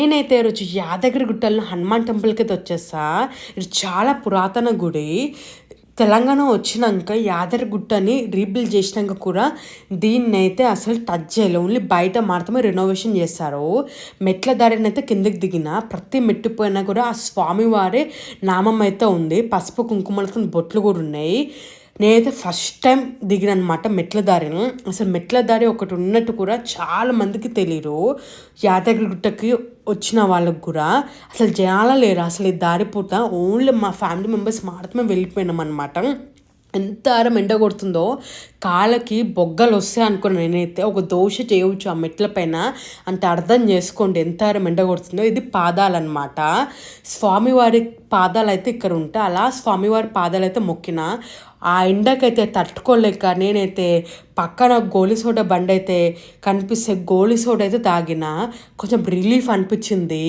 నేనైతే ఈరోజు యాదగిరి గుట్టలో హనుమాన్ టెంపుల్కి అయితే వచ్చేసా. ఇది చాలా పురాతన గుడి. తెలంగాణ వచ్చినాక యాదగిరిగుట్టని రీబిల్డ్ చేసినాక కూడా దీన్నైతే అసలు టచ్ చేయలేదు. ఓన్లీ బయట మాత్రమే రెనోవేషన్ చేస్తారు. మెట్ల దారినైతే కిందకి దిగిన ప్రతి మెట్టు పోయినా కూడా ఆ స్వామివారి నామం అయితే ఉంది. పసుపు కుంకుమలతో బొట్లు కూడా ఉన్నాయి. నేనైతే ఫస్ట్ టైం దిగిన అనమాట మెట్ల దారిని. అసలు మెట్ల దారి ఒకటి ఉన్నట్టు కూడా చాలా మందికి తెలియదు. యాదగిరిగుట్టకి వచ్చిన వాళ్ళకు కూడా అసలు జనాలు లేరు. అసలు ఈ దారి పూట ఓన్లీ మా ఫ్యామిలీ మెంబర్స్ మాత్రమే వెళ్ళిపోయినాం అనమాట. ఎంత ఆరం ఎండ కొడుతుందో కాళ్ళకి బొగ్గలు వస్తాయి అనుకున్నాను నేనైతే. ఒక దోశ చేయవచ్చు ఆ మెట్ల పైన అంటే అర్థం చేసుకోండి ఎంత ఆరం ఎండ కొడుతుందో. ఇది పాదాలన్నమాట. స్వామివారి పాదాలు అయితే ఇక్కడ ఉంటాయి. అలా స్వామివారి పాదాలు అయితే మొక్కిన ఆ ఎండకైతే తట్టుకోలేక నేనైతే పక్కన గోలీ సోడా బండి అయితే కనిపిస్తే గోలీ సోడా అయితే తాగిన. కొంచెం రిలీఫ్ అనిపించింది.